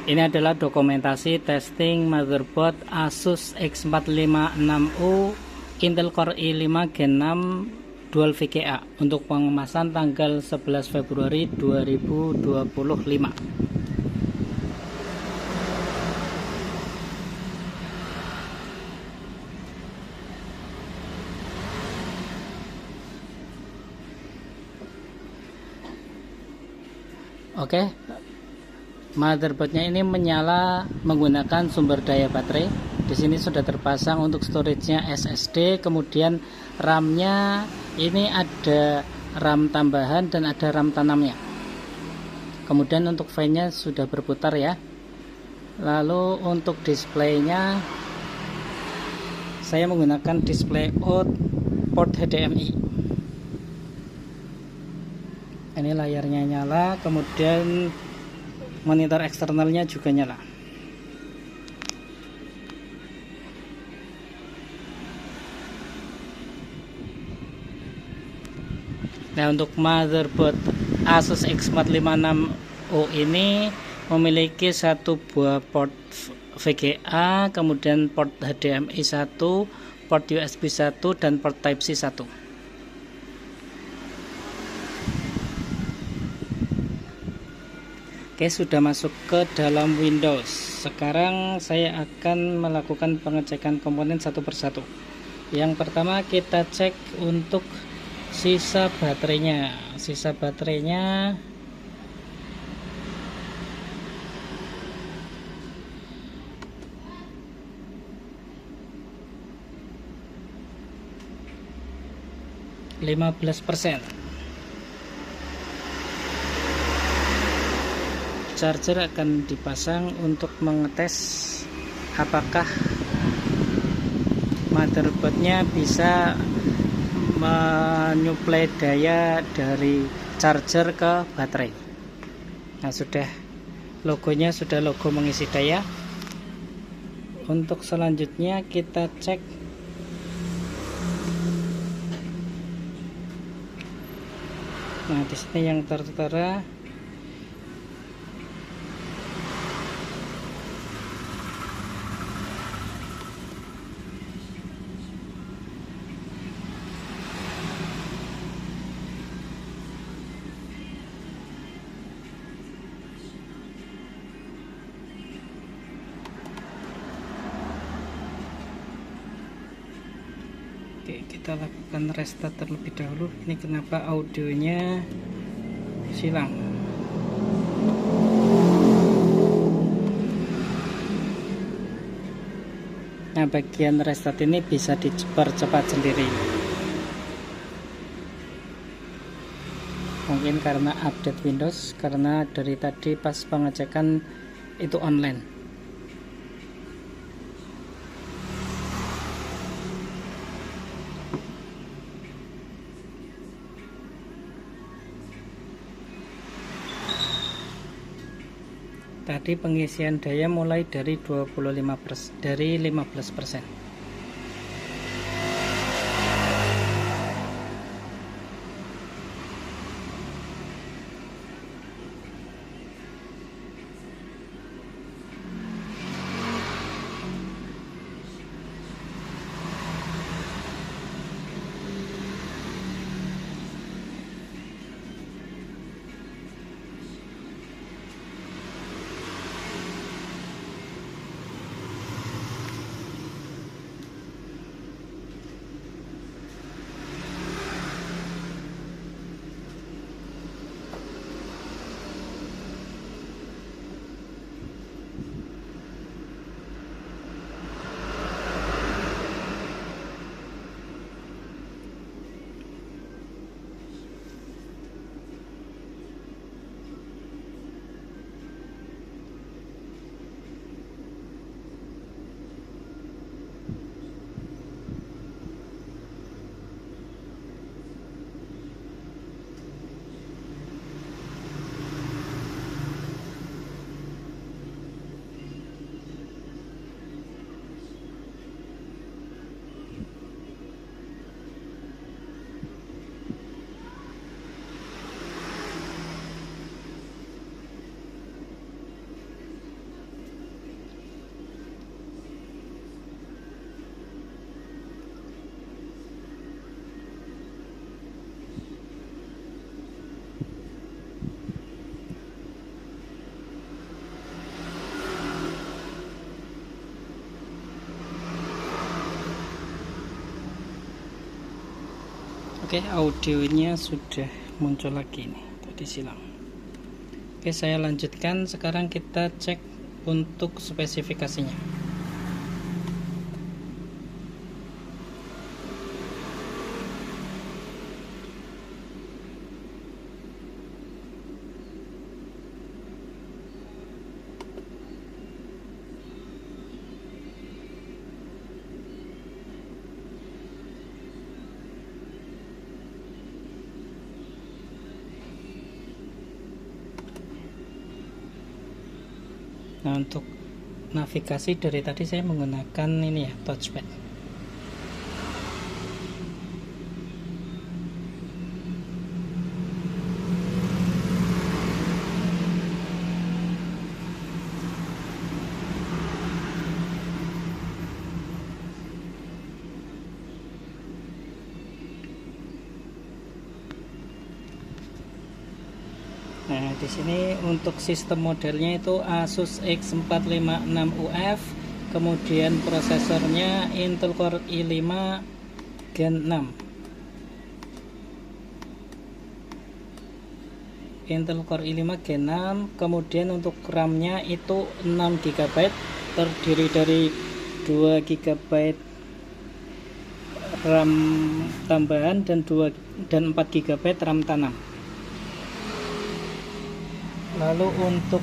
Ini adalah dokumentasi testing motherboard Asus X456U Intel Core i5 Gen 6 Dual VGA untuk pengemasan tanggal 11 Februari 2025. Oke, motherboardnya ini menyala menggunakan sumber daya baterai. Di sini sudah terpasang untuk storage-nya SSD, kemudian RAM-nya ini ada RAM tambahan dan ada RAM tanamnya. Kemudian untuk fan-nya sudah berputar ya. Lalu untuk display-nya saya menggunakan display out port HDMI. Ini layarnya nyala, kemudian monitor eksternalnya juga nyala. Nah, untuk motherboard Asus X456U ini memiliki satu buah port VGA, kemudian port HDMI 1, port USB 1, dan port Type-C 1. Oke, sudah masuk ke dalam Windows. Sekarang saya akan melakukan pengecekan komponen satu persatu. Yang pertama kita cek untuk sisa baterainya. Sisa baterainya %15. Charger akan dipasang untuk mengetes apakah motherboardnya bisa menyuplai daya dari charger ke baterai. Nah, sudah logonya sudah logo mengisi daya. Untuk selanjutnya kita cek nah di sini yang tertera Oke, kita lakukan restart terlebih dahulu. Ini kenapa audionya silang. Nah, bagian restart ini bisa dipercepat sendiri. Mungkin karena update Windows, karena dari tadi pas pengecekan itu online. Tadi pengisian daya mulai dari 15%. Oke, audionya sudah muncul lagi nih, tadi silang. Oke, saya lanjutkan. Sekarang kita cek untuk spesifikasinya. Nah, untuk navigasi dari tadi saya menggunakan ini ya, touchpad. Nah, di sini untuk sistem modelnya itu Asus X456UF, kemudian prosesornya Intel Core i5 Gen 6. Intel Core i5 Gen 6, kemudian untuk RAM-nya itu 6 GB, terdiri dari 2 GB RAM tambahan dan 4 GB RAM tanam. Lalu untuk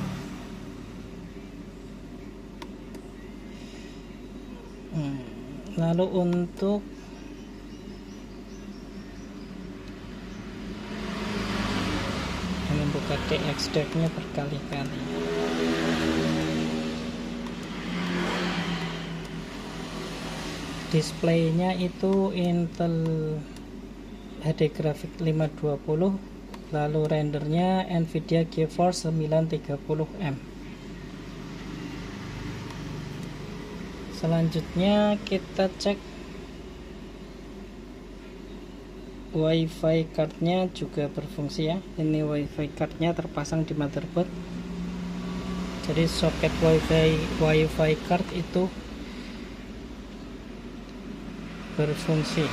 membuka DXDev-nya berkali-kali. Displaynya itu Intel HD Graphics 520, lalu rendernya Nvidia GeForce 930M. Selanjutnya kita cek WiFi cardnya juga berfungsi ya. Ini WiFi cardnya terpasang di motherboard, jadi soket WiFi card itu berfungsi.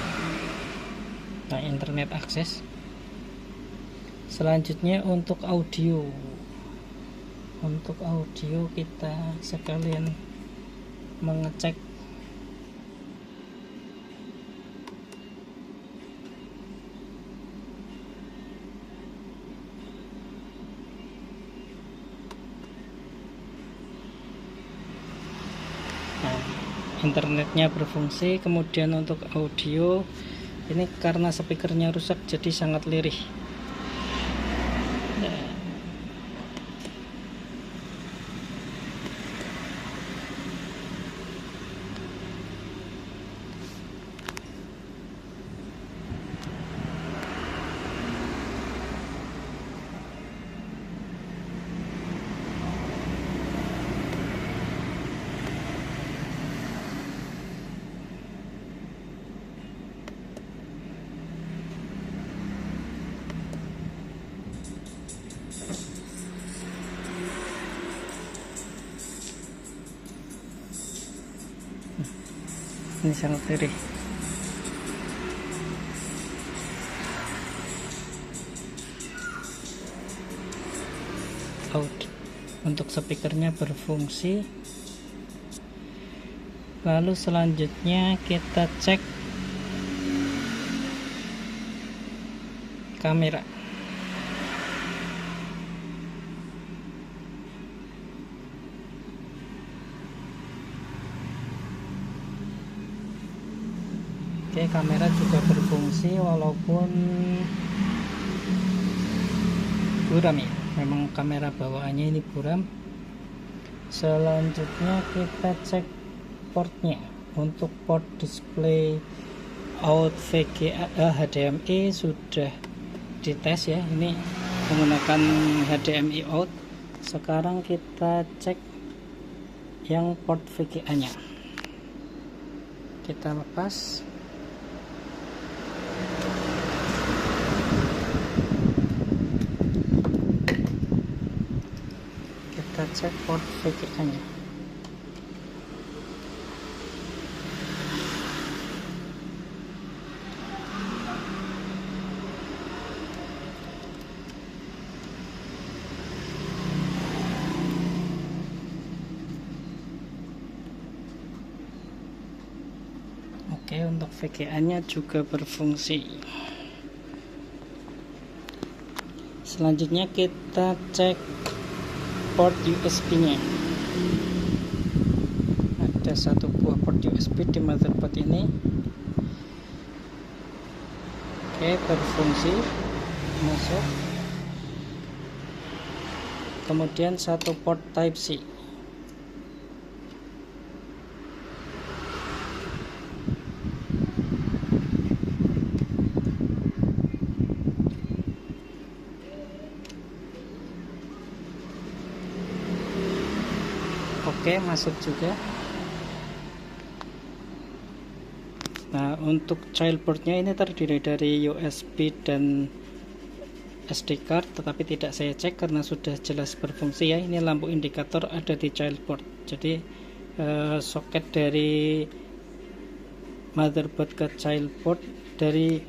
Nah, internet akses. Selanjutnya untuk audio kita sekalian mengecek internetnya berfungsi. Kemudian untuk audio ini karena speakernya rusak jadi sangat lirih. Ini sangat lirih. Untuk speakernya berfungsi. Lalu selanjutnya kita cek kamera. Oke, kamera juga berfungsi walaupun buram ya. Memang kamera bawaannya ini buram. Selanjutnya kita cek portnya. Untuk port display out VGA HDMI sudah dites ya. Ini menggunakan HDMI out. Sekarang kita cek yang port VGA nya. Kita lepas. Kita cek port VGA nya. Oke, untuk VGA nya juga berfungsi. Selanjutnya kita cek port USB nya. Ada satu buah port USB di motherboard ini. Oke, berfungsi, masuk. Kemudian satu port Type C. Oke, masuk juga. Nah, untuk child portnya ini terdiri dari USB dan SD card, tetapi tidak saya cek karena sudah jelas berfungsi ya. Ini lampu indikator ada di child port. Jadi soket dari motherboard ke child port, dari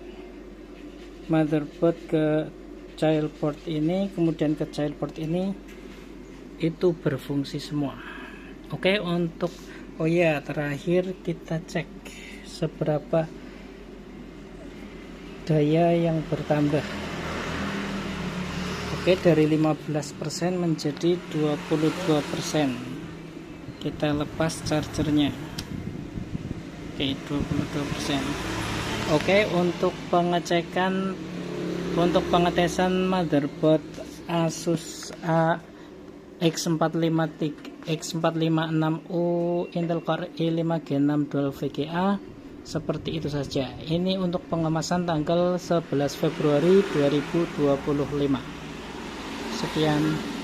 motherboard ke child port ini, kemudian ke child port ini, itu berfungsi semua. Oke, untuk terakhir kita cek seberapa daya yang bertambah. Oke, dari 15% menjadi 22%. Kita lepas chargernya. Oke, 22%. Oke, untuk pengetesan motherboard Asus X456U Intel Core i5 Gen 6 Dual VGA seperti itu saja. Ini untuk pengemasan tanggal 11 Februari 2025. Sekian.